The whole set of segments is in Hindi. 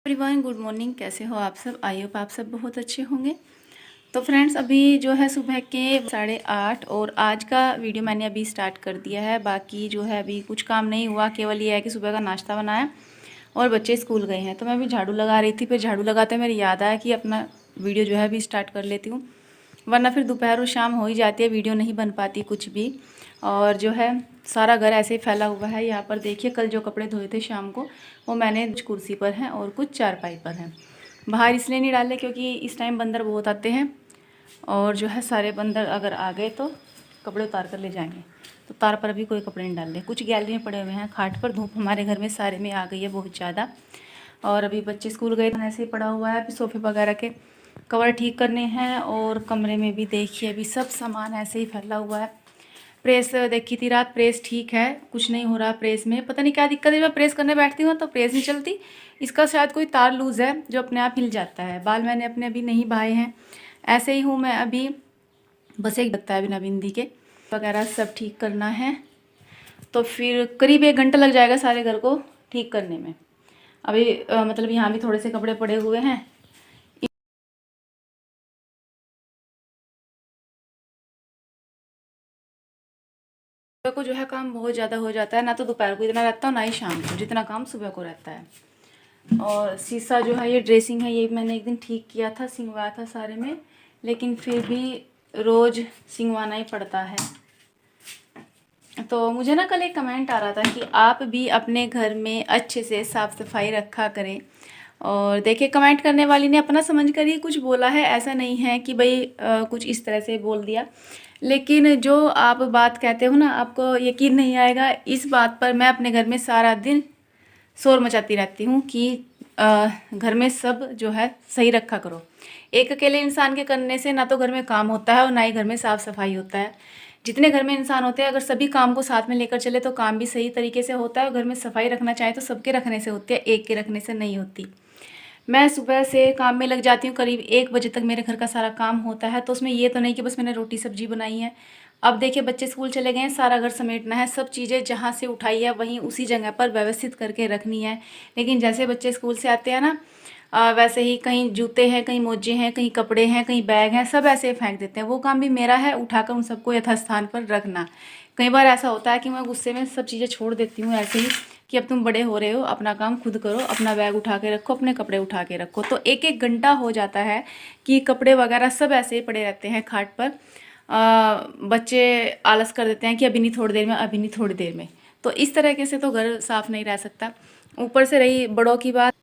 Everyone, good morning. कैसे हो आप सब? आई होप आप सब बहुत अच्छे होंगे। तो फ्रेंड्स, अभी जो है सुबह के 8:30 और आज का वीडियो मैंने अभी स्टार्ट कर दिया है। बाकी जो है अभी कुछ काम नहीं हुआ, केवल ये है कि सुबह का नाश्ता बनाया और बच्चे स्कूल गए हैं। तो मैं अभी झाड़ू लगा रही थी, फिर झाड़ू लगाते मेरी याद आया कि अपना वीडियो जो है अभी स्टार्ट कर लेती हूँ, वरना फिर दोपहर और शाम हो ही जाती है, वीडियो नहीं बन पाती कुछ भी। और जो है सारा घर ऐसे ही फैला हुआ है। यहाँ पर देखिए, कल जो कपड़े धोए थे शाम को, वो मैंने कुछ कुर्सी पर हैं और कुछ चारपाई पर हैं। बाहर इसलिए नहीं डाले क्योंकि इस टाइम बंदर बहुत आते हैं, और जो है सारे बंदर अगर आ गए तो कपड़े उतार कर ले जाएंगे। तो तार पर अभी कोई कपड़े नहीं डाले, कुछ गैलरी में पड़े हुए हैं खाट पर। धूप हमारे घर में सारे में आ गई है बहुत ज़्यादा। और अभी बच्चे स्कूल गए, ऐसे ही पड़ा हुआ है। अभी सोफे वगैरह के कवर ठीक करने हैं, और कमरे में भी देखिए अभी सब सामान ऐसे ही फैला हुआ है। प्रेस देखी थी रात, प्रेस ठीक है, कुछ नहीं हो रहा प्रेस में। पता नहीं क्या दिक्कत है, मैं प्रेस करने बैठती हूँ तो प्रेस नहीं चलती। इसका शायद कोई तार लूज़ है जो अपने आप हिल जाता है। बाल मैंने अपने अभी नहीं बाए हैं, ऐसे ही हूँ मैं अभी। बस एक लगता है बिना बिंदी के वगैरह सब ठीक करना है, तो फिर करीब 1 घंटा लग जाएगा सारे घर को ठीक करने में। अभी मतलब यहाँ भी थोड़े से कपड़े पड़े हुए हैं। सुबह को जो है काम बहुत ज़्यादा हो जाता है, ना तो दोपहर को इतना रहता है, ना ही शाम को जितना काम सुबह को रहता है। और शीशा जो है, ये ड्रेसिंग है, ये मैंने एक दिन ठीक किया था, सिंगवाया था सारे में, लेकिन फिर भी रोज़ सिंगवाना ही पड़ता है। तो मुझे ना कल एक कमेंट आ रहा था कि आप भी अपने घर में अच्छे से साफ़ सफाई रखा करें। और देखिए, कमेंट करने वाली ने अपना समझ कर ही कुछ बोला है, ऐसा नहीं है कि भाई कुछ इस तरह से बोल दिया। लेकिन जो आप बात कहते हो ना, आपको यकीन नहीं आएगा इस बात पर। मैं अपने घर में सारा दिन शोर मचाती रहती हूँ कि घर में सब जो है सही रखा करो। एक अकेले इंसान के करने से ना तो घर में काम होता है और ना ही घर में साफ़ सफाई होता है। जितने घर में इंसान होते हैं, अगर सभी काम को साथ में लेकर चले तो काम भी सही तरीके से होता है। और घर में सफाई रखना चाहे तो सबके रखने से होती है, एक के रखने से नहीं होती। मैं सुबह से काम में लग जाती हूँ, करीब 1 बजे तक मेरे घर का सारा काम होता है। तो उसमें ये तो नहीं कि बस मैंने रोटी सब्जी बनाई है। अब देखिए, बच्चे स्कूल चले गए हैं, सारा घर समेटना है, सब चीज़ें जहाँ से उठाई है वहीं उसी जगह पर व्यवस्थित करके रखनी है। लेकिन जैसे बच्चे स्कूल से आते हैं ना, वैसे ही कहीं जूते हैं, कहीं मोजे हैं, कहीं कपड़े हैं, कहीं बैग हैं, सब ऐसे फेंक देते हैं। वो काम भी मेरा है, उठाकर उन सबको यथास्थान पर रखना। कई बार ऐसा होता है कि मैं गुस्से में सब चीज़ें छोड़ देती हूँ ऐसे ही, कि अब तुम बड़े हो रहे हो, अपना काम खुद करो, अपना बैग उठा के रखो, अपने कपड़े उठा के रखो। तो 1-1 घंटा हो जाता है कि कपड़े वगैरह सब ऐसे ही पड़े रहते हैं खाट पर। बच्चे आलस कर देते हैं कि अभी नहीं, थोड़ी देर में, अभी नहीं, थोड़ी देर में। तो इस तरीके से तो घर साफ़ नहीं रह सकता। ऊपर से रही बड़ों की बात,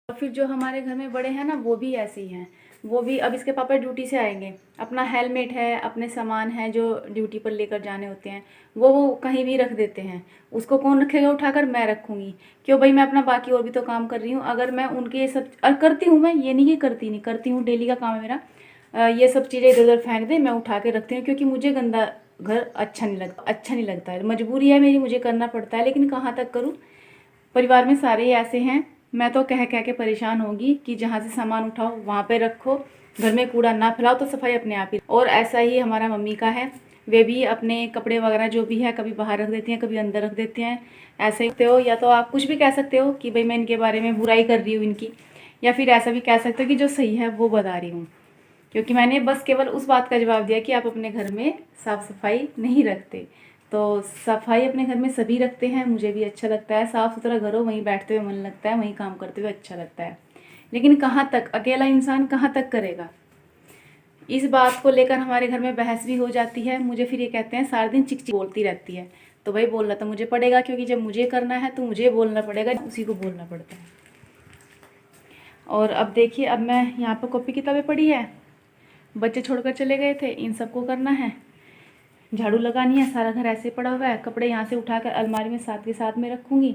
और फिर जो हमारे घर में बड़े हैं ना, वो भी ऐसे ही हैं। वो भी अब इसके पापा ड्यूटी से आएंगे, अपना हेलमेट है, अपने सामान है जो ड्यूटी पर लेकर जाने होते हैं, वो कहीं भी रख देते हैं। उसको कौन रखेगा उठाकर? मैं रखूँगी। क्यों भाई, मैं अपना बाकी और भी तो काम कर रही हूँ। अगर मैं उनके सब करती हूँ, मैं ये नहीं कि करती नहीं, करती हूँ, डेली का काम है मेरा। ये सब चीज़ें इधर उधर फेंक दे, मैं उठा के रखती हूँ, क्योंकि मुझे गंदा घर अच्छा नहीं लगता है। मजबूरी है मेरी, मुझे करना पड़ता है, लेकिन कहाँ तक करूँ। परिवार में सारे ही ऐसे हैं। मैं तो कह कह के परेशान होगी कि जहाँ से सामान उठाओ वहाँ पे रखो, घर में कूड़ा ना फैलाओ, तो सफाई अपने आप ही। और ऐसा ही हमारा मम्मी का है, वे भी अपने कपड़े वगैरह जो भी है कभी बाहर रख देती हैं, कभी अंदर रख देते हैं। ऐसे ही हो, या तो आप कुछ भी कह सकते हो कि भाई मैं इनके बारे में बुराई कर रही हूँ इनकी, या फिर ऐसा भी कह सकते हो कि जो सही है वो बता रही हूँ। क्योंकि मैंने बस केवल उस बात का जवाब दिया कि आप अपने घर में साफ़ सफाई नहीं रखते। तो सफाई अपने घर में सभी रखते हैं, मुझे भी अच्छा लगता है। साफ़ सुथरा घर हो, वहीं बैठते हुए मन लगता है, वहीं काम करते हुए अच्छा लगता है। लेकिन कहाँ तक अकेला इंसान कहाँ तक करेगा? इस बात को लेकर हमारे घर में बहस भी हो जाती है। मुझे फिर ये कहते हैं सारा दिन चिक चिक बोलती रहती है। तो भाई बोलना तो मुझे पड़ेगा, क्योंकि जब मुझे करना है तो मुझे बोलना पड़ेगा, उसी को बोलना पड़ता है। और अब देखिए, अब मैं यहाँ पर कॉपी किताबें पढ़ी है, बच्चे छोड़कर चले गए थे, इन सबको करना है, झाड़ू लगानी है, सारा घर ऐसे पड़ा हुआ है, कपड़े यहाँ से उठाकर अलमारी में साथ के साथ में रखूँगी।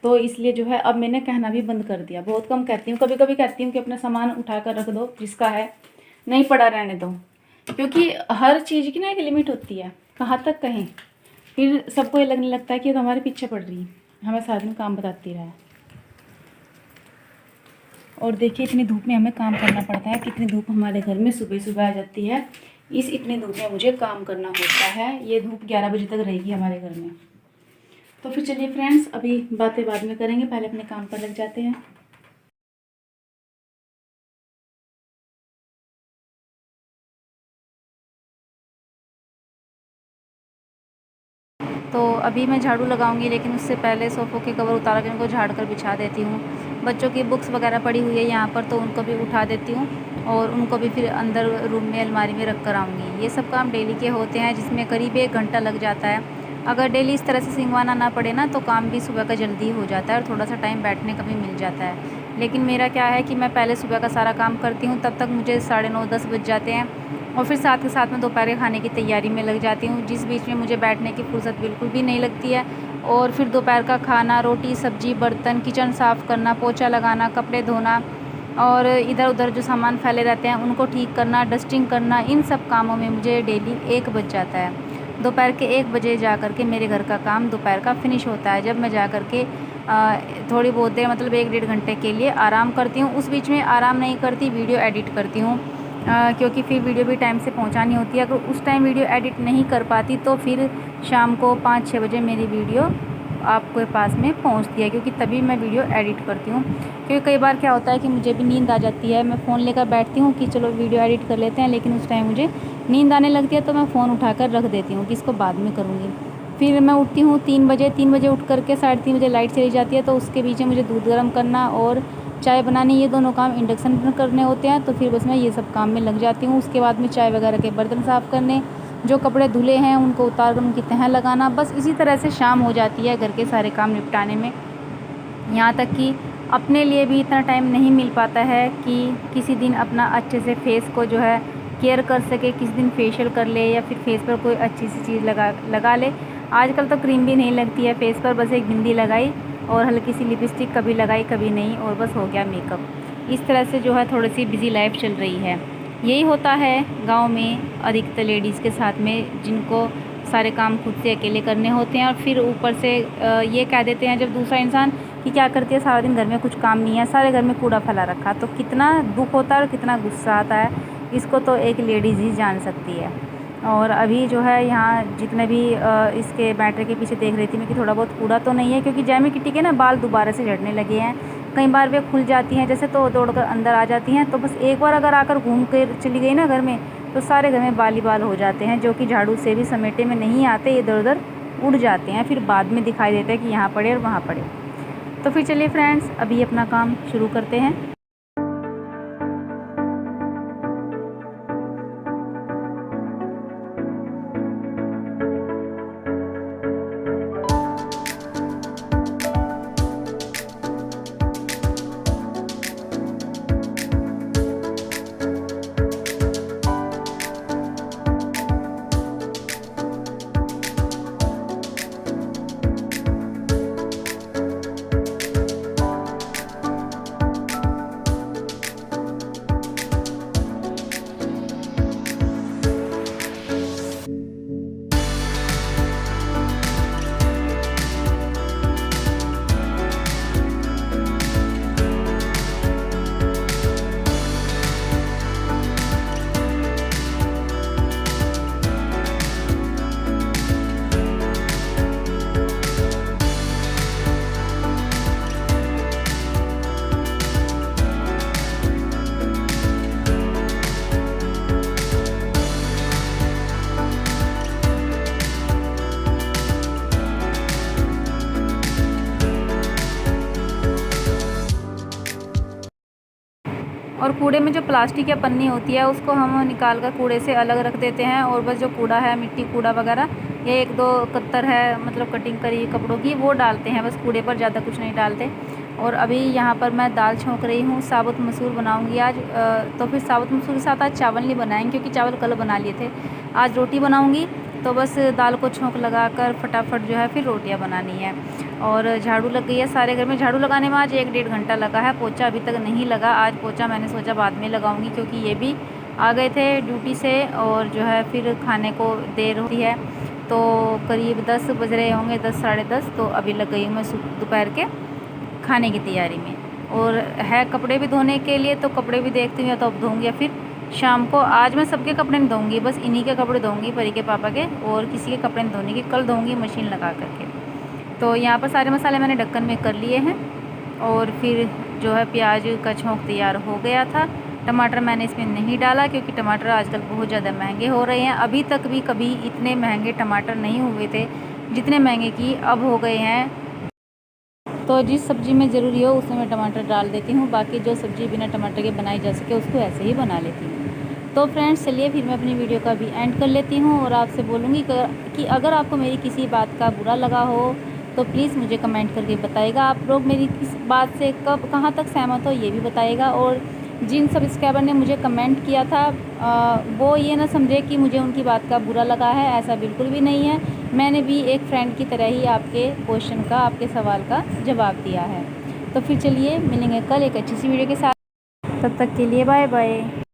तो इसलिए जो है अब मैंने कहना भी बंद कर दिया, बहुत कम कहती हूँ। कभी कभी कहती हूँ कि अपना सामान उठाकर रख दो, जिसका है नहीं पड़ा रहने दो, क्योंकि हर चीज़ की ना एक लिमिट होती है। कहाँ तक कहें? फिर सबको ये लगने लगता है कि ये तो हमारे पीछे पड़ रही है, हमें साथ में काम बताती रहा है। और देखिए, इतनी धूप में हमें काम करना पड़ता है। कितनी धूप हमारे घर में सुबह सुबह आ जाती है। इतनी धूप में मुझे काम करना होता है। ये धूप 11 बजे तक रहेगी हमारे घर में। तो फिर चलिए फ्रेंड्स, अभी बातें बाद में करेंगे, पहले अपने काम पर लग जाते हैं। तो अभी मैं झाड़ू लगाऊंगी, लेकिन उससे पहले सोफ़ों के कवर उतार के उनको झाड़ कर बिछा देती हूँ। बच्चों की बुक्स वगैरह पड़ी हुई है यहाँ पर, तो उनको भी उठा देती हूँ और उनको भी फिर अंदर रूम में अलमारी में रख कर आऊँगी। ये सब काम डेली के होते हैं, जिसमें करीब 1 घंटा लग जाता है। अगर डेली इस तरह से सिंगवाना ना पड़े ना, तो काम भी सुबह का जल्दी हो जाता है और थोड़ा सा टाइम बैठने का भी मिल जाता है। लेकिन मेरा क्या है कि मैं पहले सुबह का सारा काम करती हूँ, तब तक मुझे 9:30-10 बज जाते हैं और फिर साथ के साथ में दोपहर के खाने की तैयारी में लग जाती हूँ, जिस बीच में मुझे बैठने की फुर्सत बिल्कुल भी नहीं लगती है। और फिर दोपहर का खाना, रोटी सब्जी, बर्तन, किचन साफ़ करना, पोछा लगाना, कपड़े धोना और इधर उधर जो सामान फैले रहते हैं उनको ठीक करना, डस्टिंग करना, इन सब कामों में मुझे डेली 1 बज जाता है। दोपहर के 1 बजे जा कर के मेरे घर का काम दोपहर का फिनिश होता है, जब मैं जा कर के थोड़ी बहुत देर मतलब 1-1.5 घंटे के लिए आराम करती हूँ। उस बीच में आराम नहीं करती, वीडियो एडिट करती हूँ, क्योंकि फिर वीडियो भी टाइम से पहुंचानी होती है। अगर उस टाइम वीडियो एडिट नहीं कर पाती तो फिर शाम को 5-6 बजे मेरी वीडियो आपके पास में पहुंचती है, क्योंकि तभी मैं वीडियो एडिट करती हूँ। क्योंकि कई बार क्या होता है कि मुझे भी नींद आ जाती है, मैं फ़ोन लेकर बैठती हूँ कि चलो वीडियो एडिट कर लेते हैं, लेकिन उस टाइम मुझे नींद आने लगती है, तो मैं फ़ोन उठाकर रख देती हूँ कि इसको बाद में करूँगी। फिर मैं उठती हूँ 3 बजे उठ करके 3:30 बजे लाइट चली जाती है, तो उसके बीच में मुझे दूध गर्म करना और चाय बनानी, ये दोनों काम इंडक्शन पर करने होते हैं। तो फिर बस मैं ये सब काम में लग जाती हूँ। उसके बाद में चाय वगैरह के बर्तन साफ़ करने, जो कपड़े धुले हैं उनको उतार कर उनकी तह लगाना, बस इसी तरह से शाम हो जाती है घर के सारे काम निपटाने में। यहाँ तक कि अपने लिए भी इतना टाइम नहीं मिल पाता है कि किसी दिन अपना अच्छे से फेस को जो है केयर कर सके, किसी दिन फेशियल कर ले या फिर फेस पर कोई अच्छी सी चीज़ लगा ले। आजकल तो क्रीम भी नहीं लगती है फेस पर, बस एक बिंदी लगाई और हल्की सी लिपस्टिक कभी लगाई कभी नहीं, और बस हो गया मेकअप। इस तरह से जो है थोड़ी सी बिज़ी लाइफ चल रही है। यही होता है गांव में अधिकतर लेडीज़ के साथ में, जिनको सारे काम खुद से अकेले करने होते हैं। और फिर ऊपर से ये कह देते हैं जब दूसरा इंसान कि क्या करती है सारा दिन घर में, कुछ काम नहीं है, सारे घर में कूड़ा फैला रखा, तो कितना दुख होता है और कितना गुस्सा आता है, इसको तो एक लेडीज़ ही जान सकती है। और अभी जो है यहाँ जितने भी इसके बैटरी के पीछे देख रही थी मैं कि थोड़ा बहुत कूड़ा तो नहीं है, क्योंकि जैमी किटी के ना बाल दोबारा से झड़ने लगे हैं। कई बार वे खुल जाती हैं जैसे, तो दौड़ कर अंदर आ जाती हैं। तो बस एक बार अगर आकर घूम कर चली गई ना घर में, तो सारे घर में बाल ही बाल हो जाते हैं, जो कि झाड़ू से भी समेटे में नहीं आते, इधर उधर उड़ जाते हैं, फिर बाद में दिखाई देता है कि यहाँ पड़े और वहाँ पड़े। तो फिर चलिए फ्रेंड्स, अभी अपना काम शुरू करते हैं। और कूड़े में जो प्लास्टिक या पन्नी होती है उसको हम निकाल कर कूड़े से अलग रख देते हैं, और बस जो कूड़ा है मिट्टी कूड़ा वगैरह, ये 1-2 कत्तर है मतलब कटिंग करी कपड़ों की, वो डालते हैं बस कूड़े पर, ज़्यादा कुछ नहीं डालते। और अभी यहाँ पर मैं दाल छौंक रही हूँ, साबुत मसूर बनाऊँगी आज। तो फिर साबुत मसूर के साथ आज चावल नहीं बनाएंगे, क्योंकि चावल कल बना लिए थे। आज रोटी बनाऊँगी, तो बस दाल को छौंक लगाकर फटाफट जो है फिर रोटियां बनानी है। और झाड़ू लग गई है सारे घर में। झाड़ू लगाने में आज 1-1.5 घंटा लगा है, पोछा अभी तक नहीं लगा। आज पोछा मैंने सोचा बाद में लगाऊंगी, क्योंकि ये भी आ गए थे ड्यूटी से और जो है फिर खाने को देर होती है, तो करीब 10 बज रहे होंगे, 10 साढ़े 10। तो अभी लग गई हूँ मैं दोपहर के खाने की तैयारी में। और है कपड़े भी धोने के लिए, तो कपड़े भी देखती हूँ या तो अब धोऊँगी या फिर शाम को। आज मैं सबके कपड़े नहीं धोऊँगी, बस इन्हीं के कपड़े धोऊँगी, परी के पापा के, और किसी के कपड़े नहीं धोने की, कल धोऊँगी मशीन लगा करके। तो यहाँ पर सारे मसाले मैंने ढक्कन में कर लिए हैं और फिर जो है प्याज का छौंक तैयार हो गया था। टमाटर मैंने इसमें नहीं डाला क्योंकि टमाटर आजकल बहुत ज़्यादा महंगे हो रहे हैं। अभी तक भी कभी इतने महंगे टमाटर नहीं हुए थे जितने महंगे कि अब हो गए हैं। तो जिस सब्ज़ी में ज़रूरी हो उसमें मैं टमाटर डाल देती हूँ, बाकी जो सब्ज़ी बिना टमाटर के बनाई जा सके उसको ऐसे ही बना लेती हूँ। तो फ्रेंड्स चलिए फिर मैं अपनी वीडियो का भी एंड कर लेती हूँ और आपसे बोलूँगी कि अगर आपको मेरी किसी बात का बुरा लगा हो तो प्लीज़ मुझे कमेंट करके बताइएगा। आप लोग मेरी किस बात से कब कहाँ तक सहमत हो ये भी बताइएगा। और जिन सब्सक्राइबर ने मुझे कमेंट किया था वो ये ना समझे कि मुझे उनकी बात का बुरा लगा है, ऐसा बिल्कुल भी नहीं है। मैंने भी एक फ्रेंड की तरह ही आपके क्वेश्चन का, आपके सवाल का जवाब दिया है। तो फिर चलिए मिलेंगे कल एक अच्छी सी वीडियो के साथ। तब तक के लिए बाय बाय।